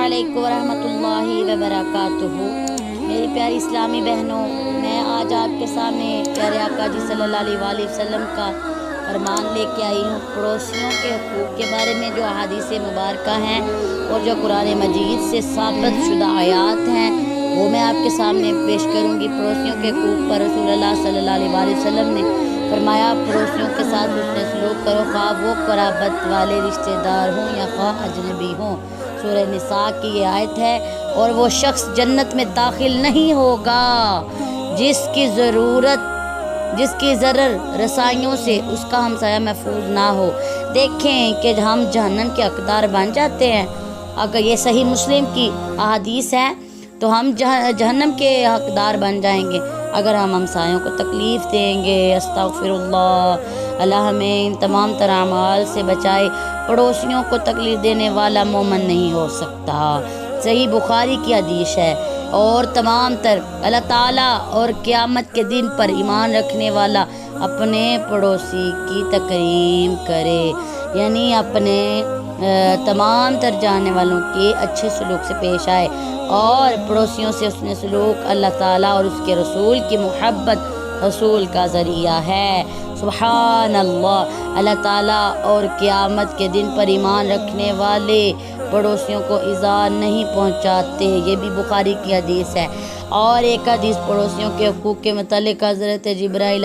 अस्सलामुअलैकुम वरहमतुल्लाहि वबरकातुहू। मेरी प्यारी इस्लामी बहनों, मैं आज आपके सामने प्यारे आका जी सल्लल्लाहु अलैहि वसल्लम का फरमान लेके आई हूँ। पड़ोसियों के हुकूक़ के बारे में जो अहादीस मुबारका हैं और जो कुरान मजीद से साबित शुदा आयात हैं वो मैं आपके सामने पेश करूँगी। पड़ोसियों के हुकूक़ पर रसूलुल्लाह सल्लल्लाहु अलैहि वसल्लम ने फरमाया, पड़ोसियों के साथ उसने सलूक करो, ख़्वाह वो क़राबत वाले रिश्तेदार हों या ख़्वाह अजनबी हों। सूरह निसा की ये आयत है। और वो शख्स जन्नत में दाखिल नहीं होगा जिसकी ज़रर रसाइयों से उसका हमसाया महफूज ना हो। देखें कि हम जहन्नम के हकदार बन जाते हैं। अगर ये सही मुस्लिम की अहादीस है तो हम जहन्नम के हकदार बन जाएंगे अगर हम हमसायों को तकलीफ़ देंगे। अस्तग़फ़िरुल्लाह, अल्लाह हमें इन तमाम तरह अमाल से बचाए। पड़ोसियों को तकलीफ़ देने वाला मोमिन नहीं हो सकता। सही बुखारी की हदीस है। और तमाम तर अल्लाह ताला और क़यामत के दिन पर ईमान रखने वाला अपने पड़ोसी की तकरीम करे, यानी अपने तमाम तर जाने वालों के अच्छे सलूक से पेश आए। और पड़ोसियों से उसने सलूक अल्लाह ताला और उसके रसूल की मोहब्बत रसूल का ज़रिया है। सुभान अल्लाह, अल्लाह ताला और क़यामत के दिन पर ईमान रखने वाले पड़ोसियों को इज़ा नहीं पहुँचाते। ये भी बुखारी की हदीस है। और एक हदीस पड़ोसियों के हुकूक़ के मुतालिक हज़रत जिब्राइल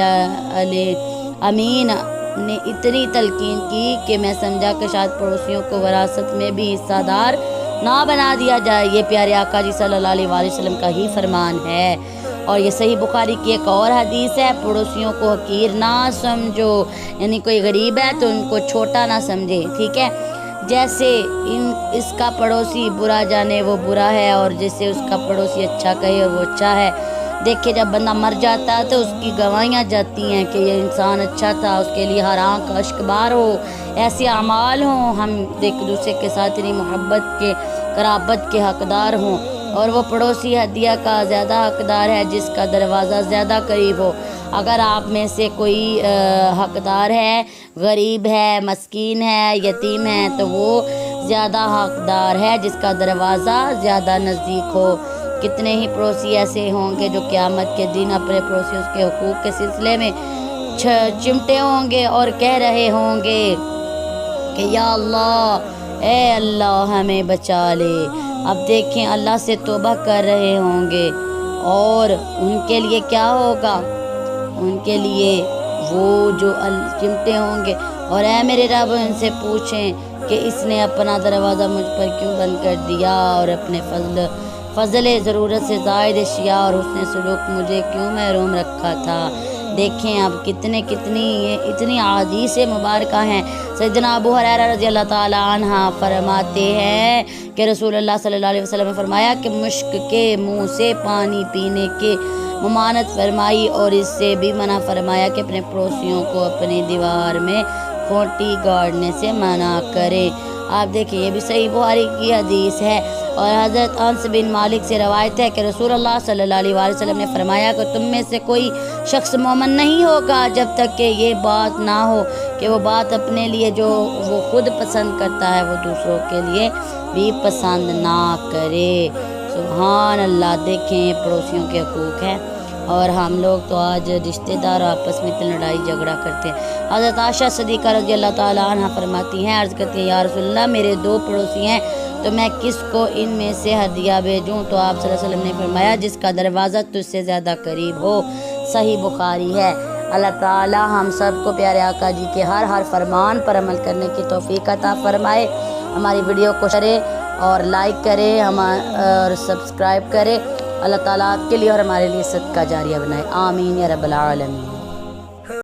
अमीन ने इतनी तलकीन की कि मैं समझा कि शायद पड़ोसियों को विरासत में भी हिस्सादार ना बना दिया जाए। ये प्यारे आका जी सल्लल्लाहु अलैहि वसल्लम का ही फरमान है। और ये सही बुखारी की एक और हदीस है, पड़ोसियों को हकीर ना समझो, यानी कोई गरीब है तो उनको छोटा ना समझे। ठीक है, जैसे इसका पड़ोसी बुरा जाने वो बुरा है और जैसे उसका पड़ोसी अच्छा कहे और वो अच्छा है। देखिए, जब बंदा मर जाता है तो उसकी गवाहियाँ जाती हैं कि ये इंसान अच्छा था, उसके लिए हर आँख अश्कबार हो, ऐसे अमाल हों, हम एक दूसरे के साथ इतनी मोहब्बत के क़राबत के हकदार हों। और वो पड़ोसी हदिया का ज़्यादा हकदार है जिसका दरवाज़ा ज़्यादा करीब हो। अगर आप में से कोई हकदार है, गरीब है, मस्कीन है, यतीम है, तो वो ज़्यादा हकदार है जिसका दरवाज़ा ज़्यादा नज़दीक हो। कितने ही पड़ोसी ऐसे होंगे जो क़यामत के दिन अपने पड़ोसियों के हुकूक़ के सिलसिले में चिमटे होंगे और कह रहे होंगे कि या अल्लाह, ए अल्लाह हमें बचा ले। अब देखें, अल्लाह से तौबा कर रहे होंगे और उनके लिए क्या होगा? उनके लिए वो जो चिमटे होंगे और ऐ मेरे रब, उनसे पूछें कि इसने अपना दरवाज़ा मुझ पर क्यों बंद कर दिया और अपने फ़ज़ल ज़रूरत से ज़ायद अशिया और उसने सलूक मुझे क्यों महरूम रखा था। देखें अब इतनी अहादीस मुबारका हैं। सैयदना अबू हुरैरा रज़ियल्लाहु ताला अन्हा फरमाते हैं कि रसूलुल्लाह सल्लल्लाहु अलैहि वसल्लम ने फरमाया कि मुश्क के मुँह से पानी पीने के ममानत फरमाई और इससे भी मना फरमाया कि अपने पड़ोसियों को अपनी दीवार में खोटी गाड़ने से मना करें। आप देखिए, ये भी सही बुखारी की हदीस है। और हज़रत अनस बिन मालिक से रवायत है कि रसूलुल्लाह सल्लल्लाहु अलैहि वसल्लम ने फरमाया कि तुम में से कोई शख्स मोमिन नहीं होगा जब तक कि ये बात ना हो कि वो बात अपने लिए जो वो खुद पसंद करता है वो दूसरों के लिए भी पसंद ना करे। सुभान अल्लाह, देखें पड़ोसियों के हुकूक़ हैं। और हम लोग तो आज रिश्तेदार आपस में इतनी लड़ाई झगड़ा करते हैं। हज़रत आयशा सिद्दीक़ा रज़ियल्लाहु ताला अन्हा फरमाती हैं, अर्ज़ करती हैं, या रसूलल्लाह, मेरे 2 पड़ोसी हैं तो मैं किसको इनमें से हदिया भेजूँ? तो आप सल्लल्लाहु अलैहि वसल्लम ने फरमाया, जिसका दरवाज़ा तुझसे ज़्यादा करीब हो। सही बुखारी है। अल्लाह ताला हम सब को प्यारे आका जी के हर फरमान पर अमल करने की तौफ़ीक़ अता फरमाए। हमारी वीडियो को शेयर और लाइक करें और सब्सक्राइब करें। अल्लाह ताला आपके लिए और हमारे लिए सदका जारिया बनाए। आमीन या रब्बल आलमीन।